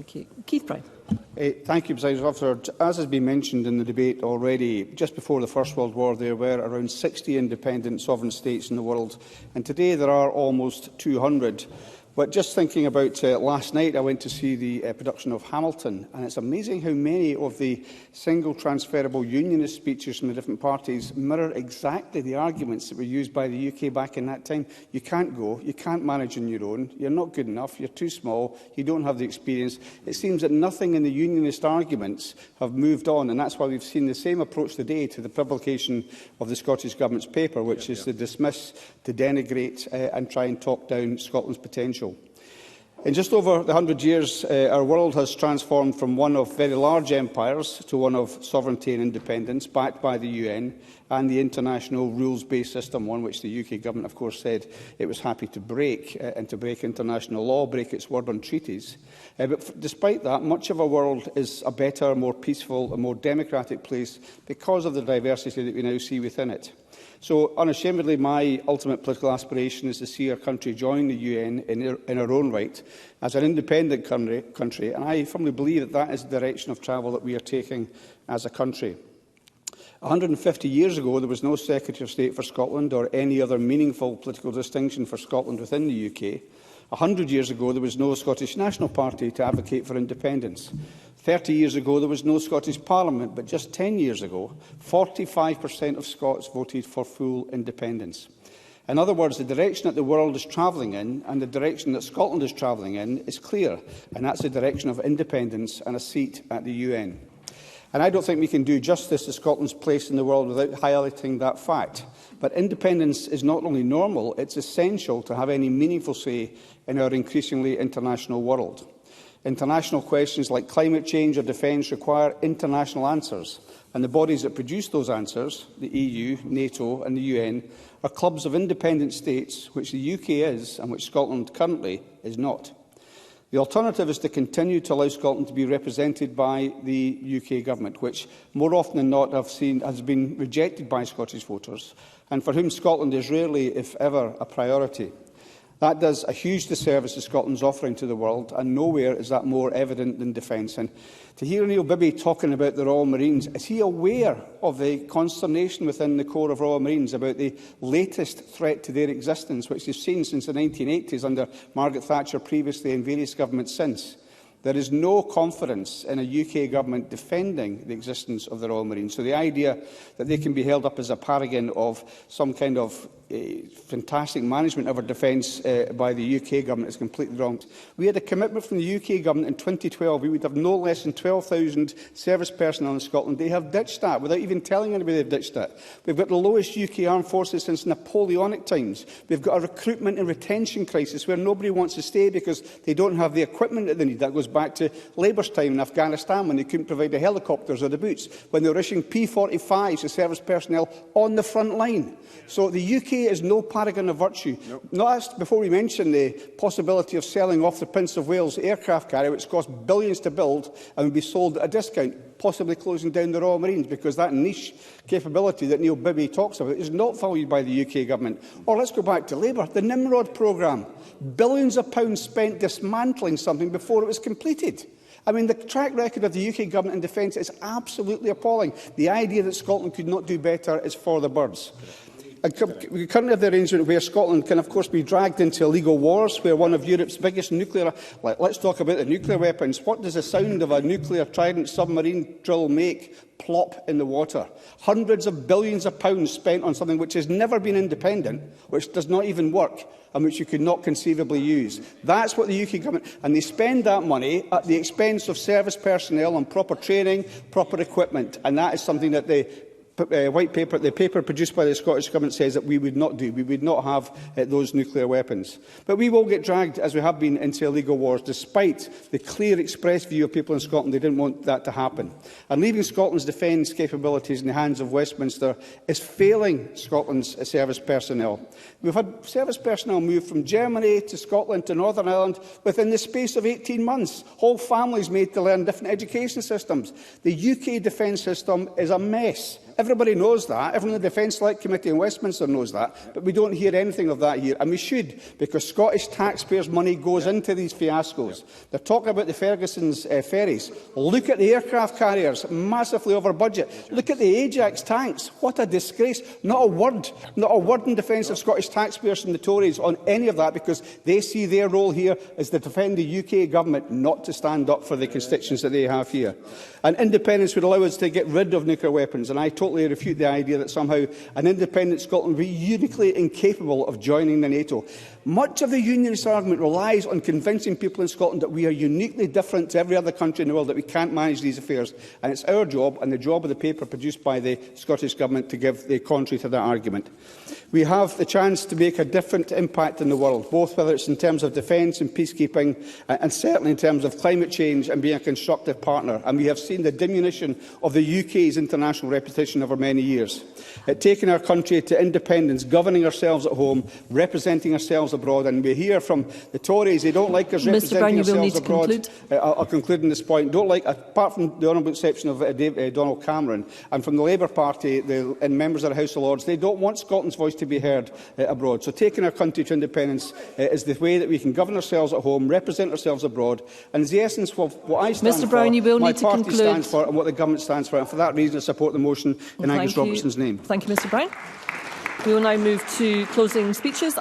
Thank you. Keith Brown. Thank you, President Officer. As has been mentioned in the debate already, just before the First World War there were around 60 independent sovereign states in the world, and today there are almost 200. But just thinking about last night, I went to see the production of Hamilton, and it's amazing how many of the single transferable unionist speeches from the different parties mirror exactly the arguments that were used by the UK back in that time. You can't go, you can't manage on your own, you're not good enough, you're too small, you don't have the experience. It seems that nothing in the unionist arguments have moved on, and that's why we've seen the same approach today to the publication of the Scottish Government's paper, which is to dismiss, to denigrate and try and talk down Scotland's potential. In just over the 100 years, our world has transformed from one of very large empires to one of sovereignty and independence, backed by the UN and the international rules-based system, one which the UK government, of course, said it was happy to break, and to break international law, break its word on treaties. But despite that, much of our world is a better, more peaceful and more democratic place because of the diversity that we now see within it. So, unashamedly, my ultimate political aspiration is to see our country join the UN in our own right as an independent country, and I firmly believe that that is the direction of travel that we are taking as a country. 150 years ago, there was no Secretary of State for Scotland or any other meaningful political distinction for Scotland within the UK. 100 years ago, there was no Scottish National Party to advocate for independence. 30 years ago, there was no Scottish Parliament, but just 10 years ago, 45% of Scots voted for full independence. In other words, the direction that the world is travelling in and the direction that Scotland is travelling in is clear, and that's the direction of independence and a seat at the UN. And I don't think we can do justice to Scotland's place in the world without highlighting that fact. But independence is not only normal, it's essential to have any meaningful say in our increasingly international world. International questions like climate change or defence require international answers, and the bodies that produce those answers, the EU, NATO and the UN, are clubs of independent states, which the UK is and which Scotland currently is not. The alternative is to continue to allow Scotland to be represented by the UK Government, which more often than not has been rejected by Scottish voters, and for whom Scotland is rarely, if ever, a priority. That does a huge disservice to Scotland's offering to the world, and nowhere is that more evident than defence. And to hear Neil Bibby talking about the Royal Marines, is he aware of the consternation within the Corps of Royal Marines about the latest threat to their existence, which they've seen since the 1980s under Margaret Thatcher previously and various governments since? There is no confidence in a UK government defending the existence of the Royal Marines. So the idea that they can be held up as a paragon of some kind of fantastic management of our defence by the UK government is completely wrong. We had a commitment from the UK government in 2012. We would have no less than 12,000 service personnel in Scotland. They have ditched that without even telling anybody they've ditched it. We've got the lowest UK armed forces since Napoleonic times. We've got a recruitment and retention crisis where nobody wants to stay because they don't have the equipment that they need. That goes back to Labour's time in Afghanistan when they couldn't provide the helicopters or the boots, when they were issuing P45s to service personnel on the front line. So the UK is no paragon of virtue. Nope. Not before we mention the possibility of selling off the Prince of Wales aircraft carrier, which cost billions to build and would be sold at a discount, possibly closing down the Royal Marines, because that niche capability that Neil Bibby talks about is not valued by the UK government. Or let's go back to Labour, the Nimrod programme. Billions of pounds spent dismantling something before it was completed. I mean, the track record of the UK government in defence is absolutely appalling. The idea that Scotland could not do better is for the birds. We currently have the arrangement where Scotland can, of course, be dragged into illegal wars, where one of Europe's biggest nuclear... Let's talk about the nuclear weapons. What does the sound of a nuclear Trident submarine drill make? Plop in the water. Hundreds of billions of pounds spent on something which has never been independent, which does not even work, and which you could not conceivably use. That's what the UK government... And they spend that money at the expense of service personnel on proper training, proper equipment, and that is something that the paper produced by the Scottish Government says that we would not do. We would not have those nuclear weapons. But we will get dragged, as we have been, into illegal wars, despite the clear express view of people in Scotland. They didn't want that to happen. And leaving Scotland's defence capabilities in the hands of Westminster is failing Scotland's service personnel. We've had service personnel move from Germany to Scotland to Northern Ireland within the space of 18 months. Whole families made to learn different education systems. The UK defence system is a mess. Everybody knows that. Everyone in the Defence Select Committee in Westminster knows that. But we don't hear anything of that here. And we should, because Scottish taxpayers' money goes into these fiascos. They're talking about the Ferguson's ferries. Look at the aircraft carriers, massively over budget. Look at the Ajax tanks. What a disgrace. Not a word in defence of Scottish taxpayers from the Tories on any of that, because they see their role here as to defend the UK government, not to stand up for the constituents that they have here. And independence would allow us to get rid of nuclear weapons, and I totally refute the idea that somehow an independent Scotland would be uniquely incapable of joining the NATO. Much of the unionist argument relies on convincing people in Scotland that we are uniquely different to every other country in the world, that we can't manage these affairs. And it's our job, and the job of the paper produced by the Scottish Government, to give the contrary to that argument. We have the chance to make a different impact in the world, both whether it's in terms of defence and peacekeeping, and certainly in terms of climate change and being a constructive partner. And we have seen the diminution of the UK's international reputation over many years. Taking our country to independence, governing ourselves at home, representing ourselves abroad. And we hear from the Tories, they don't like us representing ourselves abroad. I'll conclude on this point. Don't like, apart from the honourable exception of Donald Cameron, and from the Labour Party and members of the House of Lords, they don't want Scotland's voice to be heard abroad. So taking our country to independence is the way that we can govern ourselves at home, represent ourselves abroad, and is the essence of what I stand Mr Brown, for, you will my need to party conclude. stands for, and what the government stands for. And for that reason, I support the motion in Angus Robertson's name. Thank you, Mr Brown. We will now move to closing speeches.